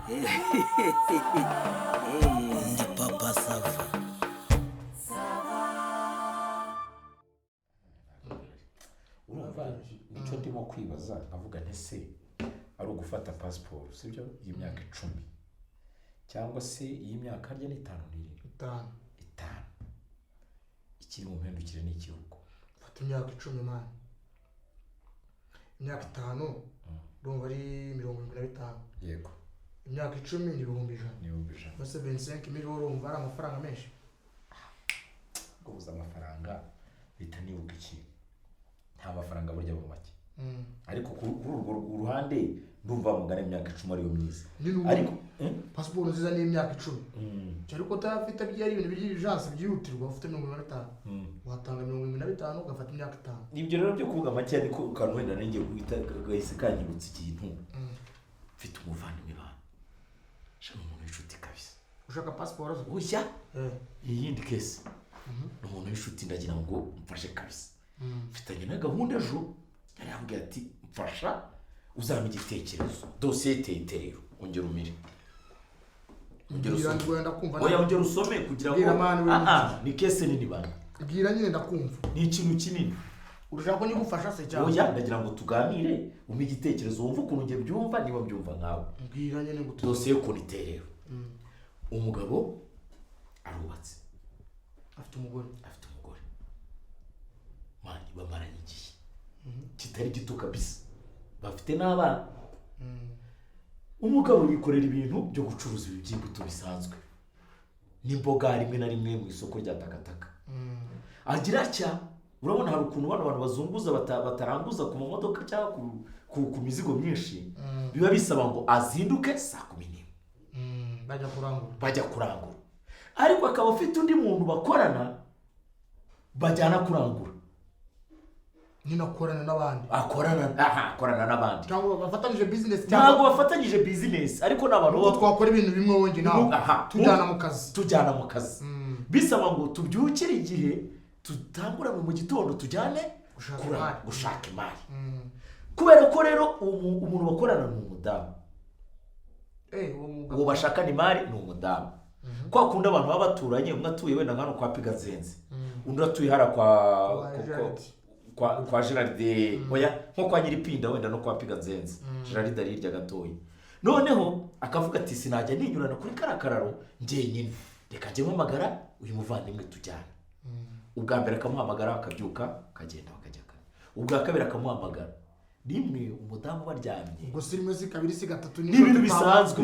Ndi papa sava. urumva nicyo ndimo kwibaza nkavuga nti se ari ugufata pasiporo sibyo y'imyaka 10 cyangwa se y'imyaka harya ni 5 itanu ikiri mu mpendukire n'igihugu fata imyaka 10 man imyaka 5 ndumva ari 75 yego imyaka 10 ni 100,000 bose 25 miliyoni urumva ari amafaranga menshi guhuza amafaranga bita nibuka iki nta mafaranga burya mu make ariko kuri urwo ruhande ndumva mugana imyaka 10 ariyo myiza ariko pasiporo nziza ni imyaka 10 cyari ko utafite byari ibintu by'urgence byihutirwa ufite 75 watanga 75 ugafata imyaka 5 ibyo rero byo kuvuga make ariko ukantu wenda nenge guhita gahise kanyibutse ikintu mfite umuvandimwe bana shaka umuntu w'inshuti kabisa ushaka pasiporo ushya iyindi kese umuntu w'inshuti ndagira ngo mfashe kabisa mfitanye na gahunda ejo yarambwiye ati mfasha uzampa igitekerezo dosiye rero ongera umire ongera usome kugira ngo ni kese nini bana bwira nyine ndakumva ni ikintu kinini urashaka ko nyigufasha se cyangwa oya ndagira ngo tuganire umpe igitekerezo wumva ukuntu ngiye byumva niba byumva nkawe bwira nyine ngo dosiye ukuntu rero umugabo arubatse afite umugore mani bamaranye igihe kitari gito kabisa bafite n'abana umugabo yikorera ibintu byo gucuruza iby'imbuto bisanzwe n'imboga rimwe na rimwe mu isoko rya takataka agira cya urabona hari ukuntu abantu bazunguza bataranguza ku modoka cyangwa ku mizigo myinshi biba bisaba ngo azinduke saa 11 bajya kurangura ariko akaba afite undi muntu bakorana bajyana kurangura ninakorana n'abandi akorana n'abandi cyangwa bafatanyije business ntabwo bafatanyije business ariko n'abantu bo twakora ibintu bimwe wonge nawe tujyana mu kazi bisaba ngo tubyukire igihe tutangura mu gitondo tujyane gushaka imari kubera ko rero umuntu bakorana ni umudamu uwo bashakana imari ni umudamu kwa kundi abantu baba baturanye umwe atuye wenda nkano kwa Pigazenze undi atuye hara kwa Gerard oya nko kwa Nyiripinda wenda no kwa Pigazenze Gerard ari hirya gatoya noneho akavuga ati sinajya ninyurana kuri karakararo njyenyine reka njye mpamagara uyu muvandimwe tujyana ubwa mbere akamuhamagara akabyuka kagenda bakajya kane ubwa kabiri akamuhamagara rimwe umudamu baryamye ubwo si rimwe si kabiri si gatatu ni ibintu bisanzwe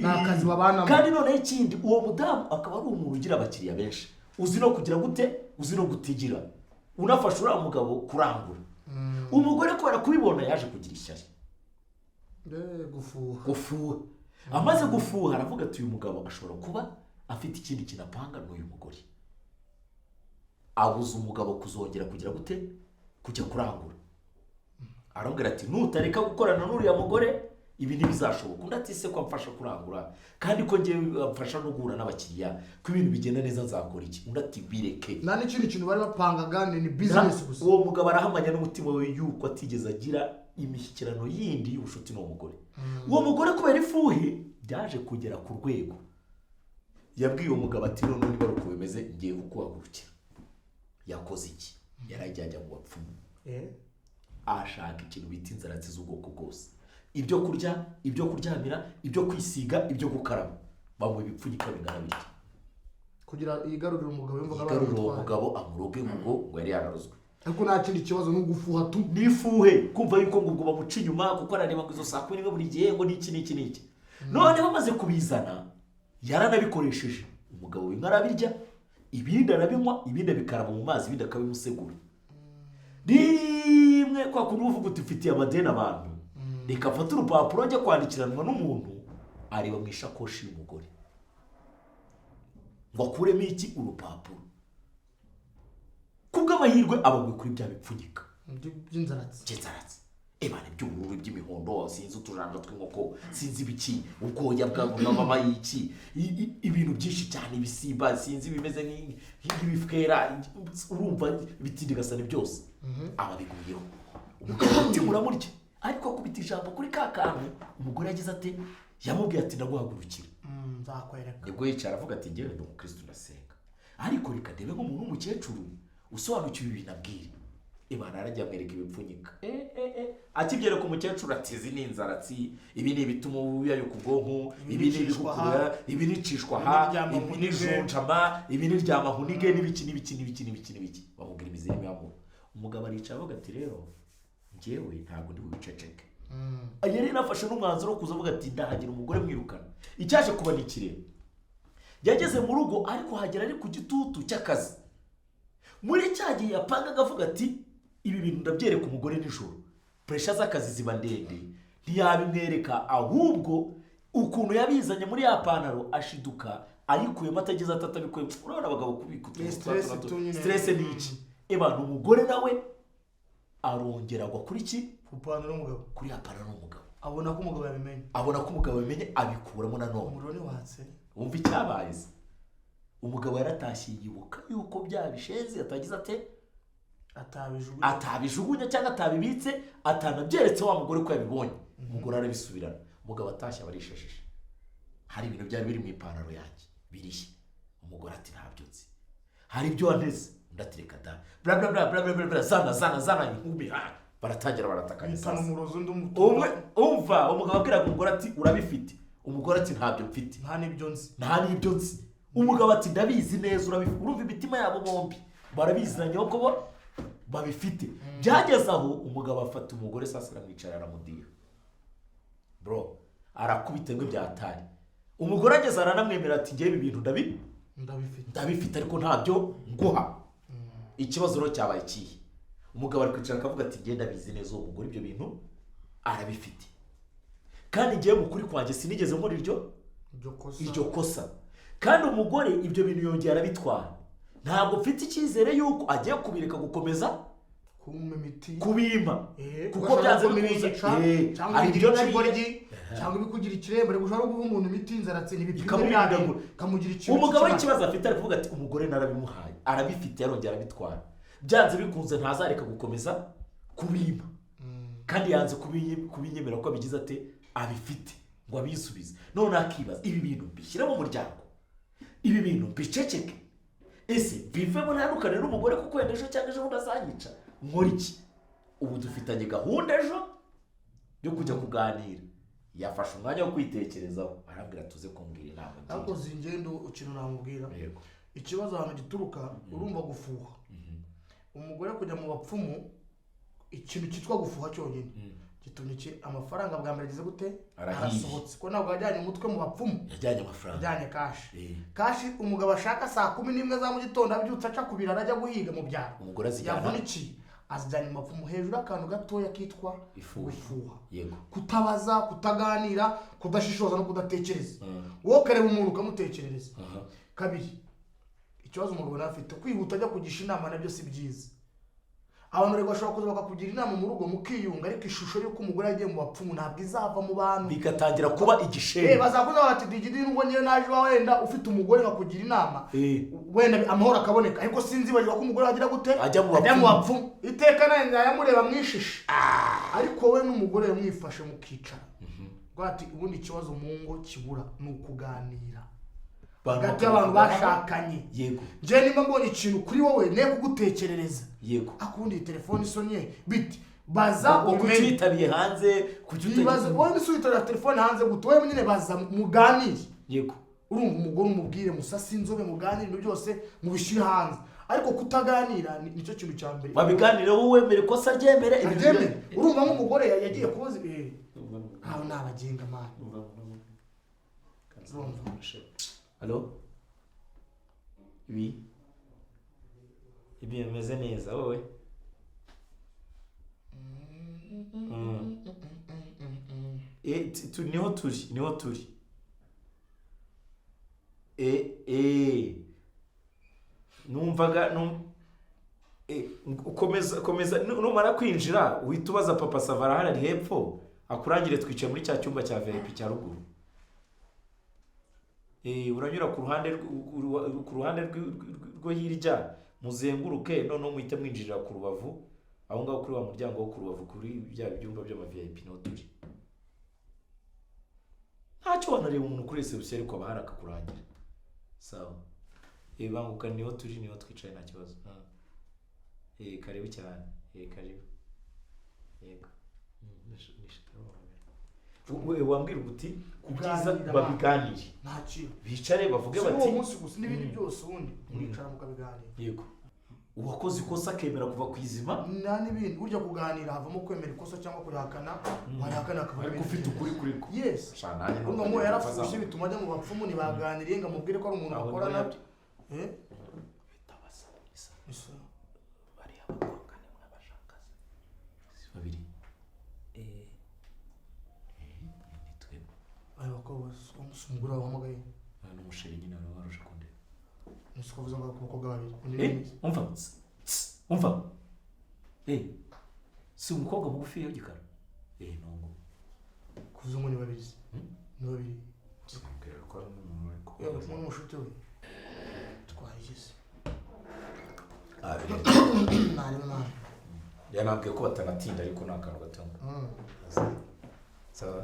n'akazi babana kandi none ikindi uwo mudamu akaba ari umuntu ugira abakiriya benshi uzi no kugira gute uzi no gutigira unafasha uriya mugabo kurangura umugore kubera kubibona yaje kugira ishyari gufuha amaze gufuha aravuga ati uyu mugabo ashobora kuba afite ikindi kinapanga n'uyu mugore abuza umugabo kuzongera kugira gute kujya kurangura arongera ati nutareka gukorana n'uriya mugore ibi ntibizashoboka undi ati se ko amfasha kurangura kandi ko ngiye amfasha no guhura n'abakiriya ko ibintu bigenda neza nzakora iki undi ati bireke nta n'ikindi kintu bari bapangaga ni business gusa uwo mugabo arahamanya n'umutima we yuko atigeze agira imishyikirano yindi y'ubushuti n'uwo mugore uwo mugore kubera ifuhe byaje kugera ku rwego yabwiye uwo mugabo ati none niba uko bimeze ngiye kukuhagurukira yakoze iki yarajyajya mu bapfumu ashaka ikintu bita inzaratsi z'ubwoko bwose ibyo kurya ibyo kuryamira ibyo kwisiga ibyo gukaraba bamwe bipfunyika bingana bityo kugira yigarurira umugabo yumva yigarurira umugabo amuroge ngo yari yararozwe ariko nta kindi kibazo no gufuha tu nifuhe kumva yuko ngo bamuca inyuma kuko arareba ngo izo saa 11 buri gihe ngo niki none bamaze kubizana yaranabikoresheje umugabo w'inka arabirya ibindi arabinywa ibindi bikaraba mu mazi ibindi akabimusegura rimwe kwa kundi uvuga uti ufitiye amadeni abantu reka afata urupapuro ajya kwandikiranwa n'umuntu areba mu ishakoshi y'umugore ngo akuremo iki urupapuro kubw'amahirwe abagwe kuri bya bipfunyika by'inzaratsi ebane by'ubururu by'imihondo sinzi utujanja tw'inkoko sinzi ibiki ubwoya bw'amama y'iki ibintu byinshi cyane ibisimba sinzi bimeze nk'ibifwera urumva bitindigasane byose ababiguyeho umugabo ati muramurya ariko akubita ijambo kuri ka kantu umugore yagize ati yamubwiye ati ndaguhagurukira nzakwereka. nibwo yicara avuga ati ngewe ndi umukristo ndasenga ariko reka ndebe nk'umuntu w'umukecuru usobanukiwe ibintu abwira Imana arajya amwereka ibipfunyika akibyereka umukecuru ati izi ni inzaratsi ibi ni ibituma ubuyayo ku bwonko ibi ni ibikukura ibi ni icishwa aha ibi ni jonjama ibi ni ryamahunige n'ibiki bamubwira imiziri y'amahoro umugabo aricara avuga ati rero njyewe ntabwo ndi buceceke yari nafashe n'umwanzuro wo kuza avuga ati ndahagira umugore mwirukana icyaje kuba ni ikirere yageze mu rugo ariko hagera ari ku gitutu cy'akazi muri cya gihe yapangaga avuga ati ibi bintu ndabyereka umugore nijoro pressure z'akazi ziba ndende ntiyabimwereka ahubwo ukuntu yabizanye muri ya pantaro ashiduka ayikuyemo atageze atatabikuye urabona abagabo kubikutura stress ni iki abantu umugore nawe arongera agwa kuri ki ku pantaro y'umugabo kuri ya pantaro y'umugabo abona ko umugabo yabimenye abikuramo nanone umuriro ni watse wumva icyabaye umugabo yaratashye yibuka yuko byabishenze atagize ate atabijugunya cyangwa atabibitse atanabyeretse wa mugore ko yabibonye umugore arabisubirana umugabo atashye abarishashije hari ibintu byari biri mu ipantaro yanjye birihe umugore ati ntabyo nzi hari ibyo wanteze ndatereka da bla bla bla bla bla bla zana inkumi baratangira baratakanya sasa umva umugabo abwira umugore ati urabifite umugore ati ntabyo mfite nta nibyo nzi umugabo ati ndabizi neza urumva imitima yabo bombi barabiziranye ko babifite byageze aho umugabo afata umugore sasa aramwicara aramudiha bro arakubita ngo byatari umugore ageze aranamwemera ati ngiye ibi bintu ndabifite ariko ntabyo nguha ikibazo rero cyabaye kihe umugabo ari kwicara akavuga ati ngiye ndabizi neza uwo mugore ibyo bintu arabifite kandi ngiye mukuri kwanjye sinigeze nkora iryo kosa kandi umugore ibyo bintu yongera arabitwara ntabwo mfite icyizere yuko agiye kubireka gukomeza kubima kuko byanze bikunze cyangwa ibyo n'ikigoryi cyangwa ibikugira ikirembere gushaka guha umuntu imiti inzaratse ntibipimwe kamugira ikibazo umugabo w'ikibazo afite ari kuvuga ati umugore narabimuhaye arabifite yarongera arabitwara byanze bikunze ntazareka gukomeza kubima kandi yanze kubinyemera ko abigize ate abifite ngo abisubize none akibaza ibi bintu bishyira mu muryango ibi bintu biceceke ese bivemo ntandukane n'umugore kuko wenda ejo cyangwa ejo azanyica nkora iki ubu dufitanye gahunda ejo yo kujya kuganira yafashe umwanya wo kwitekerezaho arambwira tuze kumbwira inama ariko zingendo ikintu namubwira ikibazo ahantu gituruka urumva gufuha umugore kujya mu bapfumu ikintu cyitwa gufuha cyonyine gitunike amafaranga bwa mbere ageze gute arasohotse ko ntabwo yajyanye umutwe mu bapfumu yajyanye amafaranga yajyanye kashi umugabo ashaka saa 11 za mu gitondo abyutse aca kubira arajya guhiga mu byaro umugore azijyana yavunikiye azijyanye mu bapfumu hejuru akantu gatoya kitwa gufuha yego kutabaza kutaganira kudashishoza no kudatekereza wowe kareba umuntu ukamutekerereza kabiri ikibazo umugabo afite kwihuta ajya kugisha inama nabyo si byiza abantu rero bashobora kuza bakakugira inama mu rugo mukiyunga ariko ishusho y'uko umugore yagiye mu bapfumu ntabwo izava mu bantu bigatangira kuba igisheri bazakuza bati digidi n'ubwo ngiye naje wenda ufite umugore akakugira inama wenda amahoro akaboneka ariko sinzi bagira ko umugore wagira gute ajya mu bapfumu iteka nayo yamureba mwishishe ariko we n'umugore yamwifashe mukicara bwati ubundi ikibazo mu ngo kibura ni ukuganira hagati y'abantu bashakanye yego je nimba mbona ikintu kuri wowe ne kugutekerereza yego akundi telefone isonye biti baza ukutitabiye hanze kujutagize wowe nsuitara telefone hanze guto wewe nyine baza muganire yego urumva umugore umubwire musasi inzobe muganire ibyo byose mubishire hanze ariko kutaganira nicyo kintu cya mbere babiganire wowe wemere ko saryemere urumva nk'umugore yagiye kubaza aho nabagenga mani Allo? Oui. Bien, meze neza wowe. Niho turi. Numvaga komeza numara kwinjira uhita ubaza papa SAVA hari hepfo akurangire twicaye muri cya cyumba cya VIP cya ruguru. Uranyura ku ruhande rwo hirya muzenguruke none muhite mwinjirira ku rubavu aho ngaho kuri wa muryango wo ku rubavu kuri bya byumba by'ama VIP no turi ntacyo wanareba umuntu kuri reception ariko abahari akakurangira sawa banguka niho turi niho twicaye nta kibazo karibu cyane karibu yego wambwira uti kubyiza babiganire ntacyo bicare bavuge bati uwo munsi gusa n'ibindi byose ubundi mwicara mukabiganira yego uwakoze ikosa akemera kuva ku izima nta n'ibindi burya kuganira havamo kwemera ikosa cyangwa kurihakana warihakana akaba ariko ufite ukuri kuri ko yes urumva ngo yarafushe bituma ajya mu bapfumu ntibaganiriye ngo amubwire ko ari umuntu akora nabyo bitabasa isa bariya abakobwa ni mwe abashakazi babiri nitwebwe ayo bakobwa umugore wawe wamugaye n'umusheri nyine wari waruje kundeba nisukuvuza ngo abakobwa babiri umva si umukobwa mugufi y'igikara nongo kuvuza ngo ni babiri ni babiri mbwira ko ari umuntu uri ko yaba kumwe n'umushuti we twahigeze ntarimo nawe yanambwiye ko batanatinda ariko ni akantu gato sawa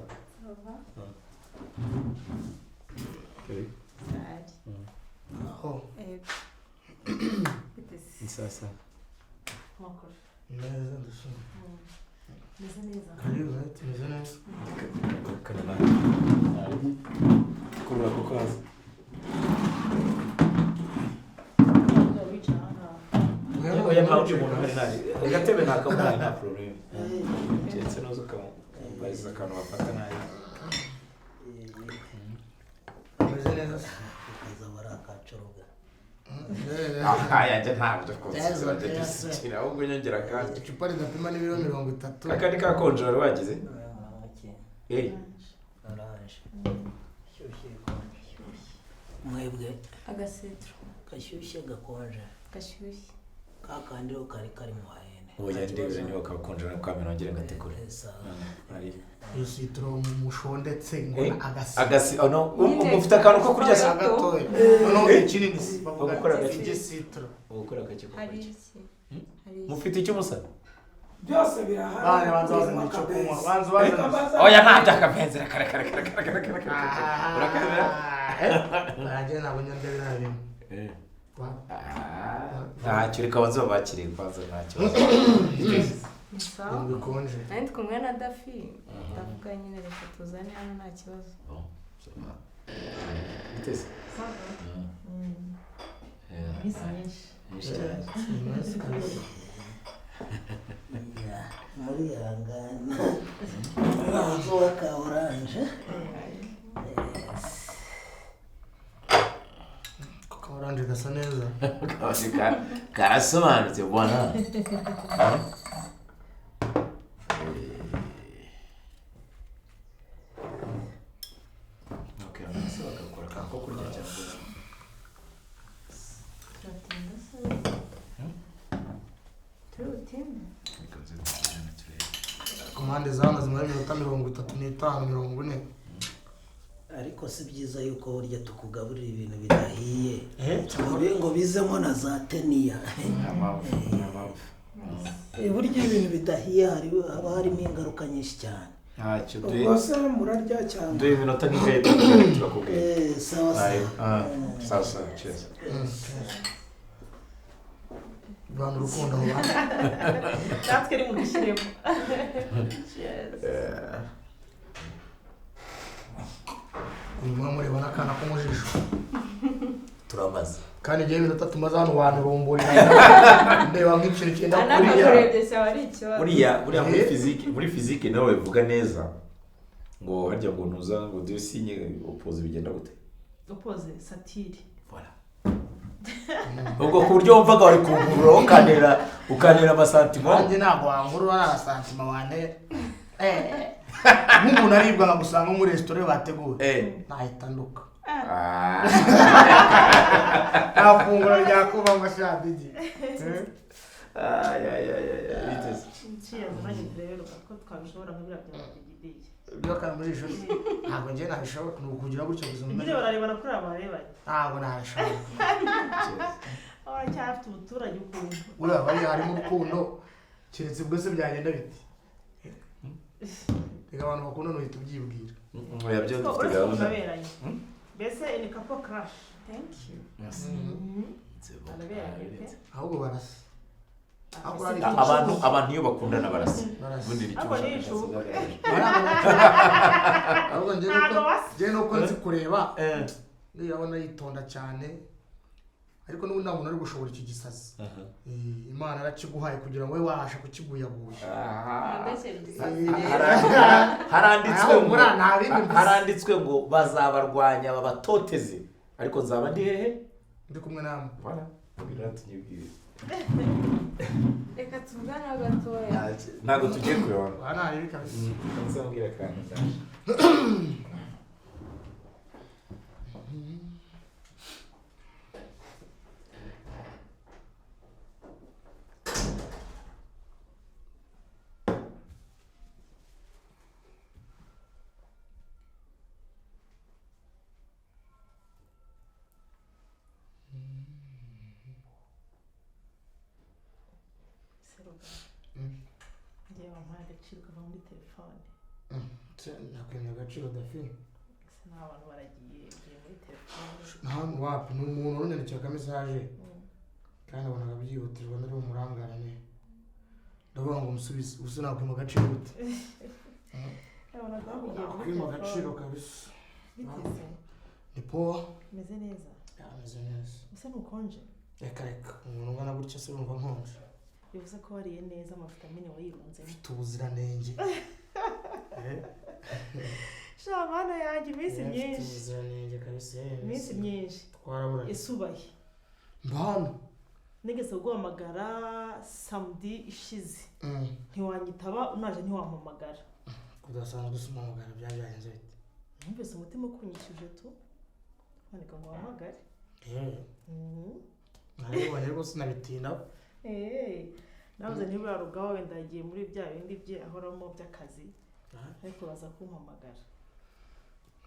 aho ni sasa neza ndashima meze neza karibu tumeze neza kanana kurura ko kaza oya mpamvu umuntu hari nari agatebe nakamuhaye nta problem ndetse nozo kamubariza akantu bafata nayo meze neza kaza barakacoroga yajya ntabyo kose bajya disukira ahubwo nyongera kandi icupa ridapima n'ibiro 30 akandi kakonje wari wagize araje shyushye mwebwe agasetro gashyushye gakonje gashyushye kakandi kari mu hayene oya ndebere niba kakonje na kamera ngire ngatekure ari isitro mushondetse ngo agasi no ufite akantu ko kurya sa gatoya no kinini bavuga gukora ati gake sitro gukora gake ko hari gake iki mufite icyo musa byose birahari banza bazana icyo kunywa banza bazana oya nta byakapenzera kare urakabera nanjye ntabwo nyande birabimo ntacyo reka bazo bakiriye kwaza ntacyo sawa bikonje nandi kumwe na Dafi ndavuga nyine reka tuzane hano nta kibazo bitese muri yangana wa ka orange ka orange gasa neza karasobanutse bwana okay nasi bakakora kako kurya cyangwa komande zana zimara iminota 35 40 ariko si byiza yuko burya tukugaburira ibintu bidahiye ngo bizemo na za teniya burya ibintu bidahiye haba harimo ingaruka nyinshi cyane ntacyo rwose murarya cyane duhe iminota n'ikaye turakubwira sawa cheers bantu urukundo aho bana natwe ari mu gishyiremo uyu mureba n'akana ko mu jisho turamaze kandi igihe iminota tumaze hano bantu rumburira ndeba nk'ikintu cyenda anakurebye cyaba ari ikibazo buriya muri fizike nawe bivuga neza ngo harya ngo ntuza ngo dusinye opoze bigenda gute opoze satire voilà ubwo ku buryo wumvaga wari kungurura ukanera amasantima nanjye ntabwo wangurura nta santima wantera nk'umuntu aribwa nkagusanga muri resitora bateguye nahita nduka nta funguro ryakubanywa shabigi biteze nciye mu mwanya rero ko twabishobora nk'ibira bya bigidiye ibyo kandi muri ijoro ntabwo njye nabishobora ni ukugira gutyo gusa ibyo bararebana kuri aba barebanye ntabwo nabishobora cyafite umuturage ukuntu uriya bari harimo urukundo keretse ubwo se byagenda biti reka abantu bakundana uhita ubyibwira yabyo dufite uretse gahunda unaberanye mbese ni couple crush. thank you araberanye pe ahubwo barasa abantu iyo bakundana barasa ubundi ni ariko nishuka ahubwo njye nuko nzi kureba ndabona yitonda cyane ariko n'ubu ntabwo nari gushobora iki gisazi imana arakiguhaye kugira ngo we wabashe kukiguyaguya haranditswe ngo bazabarwanya babatoteze ariko nzaba ndi hehe ndi kumwe namwe reka tuvugane gatoya ntabwo tugiye kureba ntarebe kabisa nzambwira kandi ndaje ngiye wampaye agaciro kava muri telefone nakwemera agaciro dafine ese n'abantu baragiye muri telefone nta wapi ni umuntu unyandikiye akamesaje kandi abonaga byihutirwa nari bumurangarane ndavuga ngo umusubize ubusa nakwima agaciro gute nakwima agaciro kabisa biteze ni powa meze neza ameze neza ese ntukonje reka umuntu ungana gutya se urumva nkonje bivuze ko wariye neza amavitamine wayirunzemo ufite ubuziranenge sha mana yanjye iminsi myinshi ubuziranenge kabisa iminsi myinshi twaraburanye isubaye mbana nigeze guhamagara samedi ishize ntiwanyitaba unaje ntiwampamagara kudasanzwe usumamagara byagenze bite numvise umutima ukunyishije tu kwanika ngo wahamagare ntabibonye rwose sinabitindaho nabuze ntiburarugaho wenda yagiye muri bya bindi bye ahoramo by'akazi ariko baza kumpamagara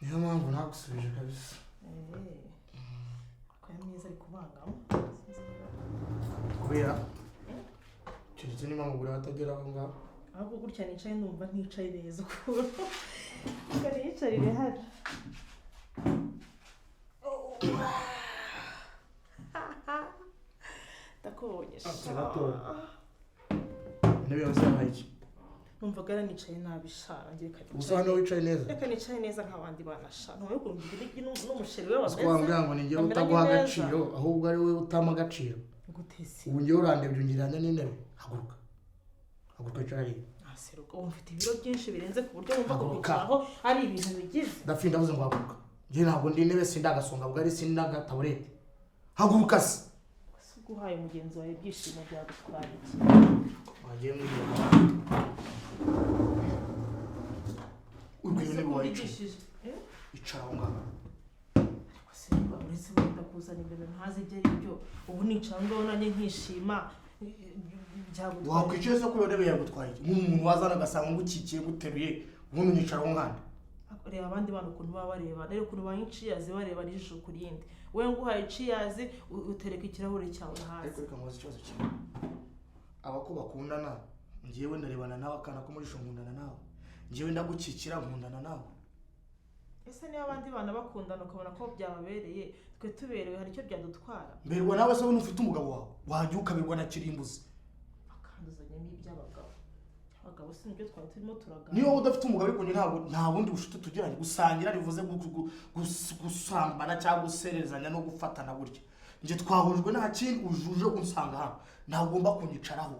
niyo mpamvu nagusubije kabisa akaya mwiza ari kubangamo kubera keretse niba mugura batagera aho ngaho ahubwo gutya nicaye numva nticaye neza ukuntu reka niyicarire hano ndakubonye intebe yose yabaye iki numvaga yaranicaye nabi sha ngiye gusa hano wicaye neza reka nicaye neza nk'abandi bana sha ntuye kumva ibirigi n'umusheri we wameze twambwira ngo ninjye utaguha agaciro ahubwo ari wowe utama agaciro gutese ubu njyewe urandebye ungirana n'intebe haguruka icara hariya seruka ubu mfite ibiro byinshi birenze ku buryo wumva kukwicaraho ari ibintu bigize ndapfinda ndavuze ngo haguruka njye ntabwo ndi intebe sindi agasonga bwari sindi n'agataburete haguruka se ubwo uhaye umugenzi wawe ibyishimo byagutwara iki wagiye mwiyuma urwego niba wayicishije icara aho ngaho ariko se uretse wenda kuzana imbere ntazi ibyo ari byo ubu nicara ngaho nanjye nkishima byagutwara wakwicaye se ko iyo ntebe yagutwaye nk'umuntu wazana agasanga ngukikiye guteruye ubundi unyicaraho nkanda reba abandi bantu ukuntu baba bareba rero ukuntu banyiciyazi bareba n'ijisho ku rindi wowe nguhaye iciyazi utereka ikirahure cyawe hasi ariko reka mubaze ikibazo kimwe abako bakundana njyewe ndarebana nawe akana ko muri sho nkundana nawe njyewe ndagukikira nkundana nawe ese niba abandi bana bakundana ukabona ko byababereye twe tuberewe hari icyo byadutwara mberwa nawe se wowe ufite umugabo wawe wajya ukabirwa na kirimbuzi akanduzanya n'iby'abagabo abagabo si nibyo twari turimo turaganira niba udafite umugabo ariko nta bundi bushuti tugiranye gusangira bivuze gusambana cyangwa guserezanya no gufatana burya njye twahujwe nta kindi ujuje unsanga hano ntagomba kunyicaraho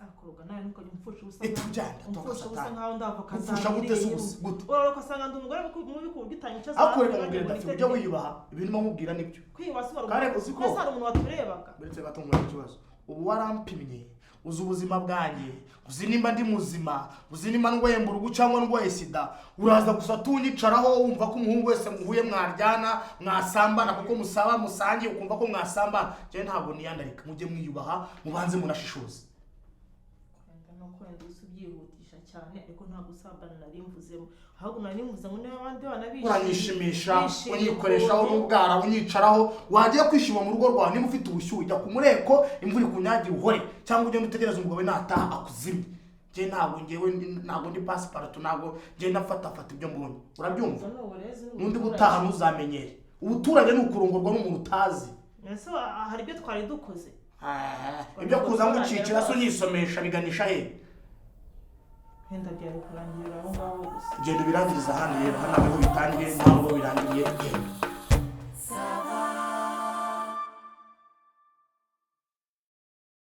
akuruga nawe ntukajya umfusha ubusa nkaho ndava umfusha gute se gute urabona ugasanga ndi umugore mubi ku buryo utanyicaza ariko reka mubwire ndafite ujya wiyubaha ibintu mubwira nibyo kwiyubaha si kandi uzi ko hari umuntu waturebaga uretse gato ngura ikibazo ubu warampimye uzi ubuzima bwanjye uzi nimba ndi muzima uzi nimba ndwaye mburugu cyangwa ndwaye sida uraza gusa tunyicaraho wumva ko umuhungu wese muhuye mwaryana mwasambana kuko musaba musangiye ukumva ko mwasambana je ntabwo niyandarika mujye mwiyubaha mubanze munashishoza byihutisha cyane ariko nta gusambana nari mvuzemo ahubwo nari mvuze ngo niba abandi bana uranyishimisha unyikoreshaho n'ubwara unyicaraho wagiye kwishima mu rugo rwawe niba ufite ubushyuhe jya ku mureko imvura ikunyagira uhore cyangwa ugende utegereze umugabo nataha akuzimye njye ntabwo ndi pasiparutu ntabwo ngenda mfata ibyo mbonye urabyumva n'undi gutaha ntuzamenyere ubuturage ni ukurongorwa n'umuntu utazi ese hari ibyo twari dukoze ibyo kuza ngucicira so nyisomesha biganisha he wenda byari kurangirira aho ngaho gusa genda ubirangiriza hano rero hano aho bitangiye ntabwo birangiriye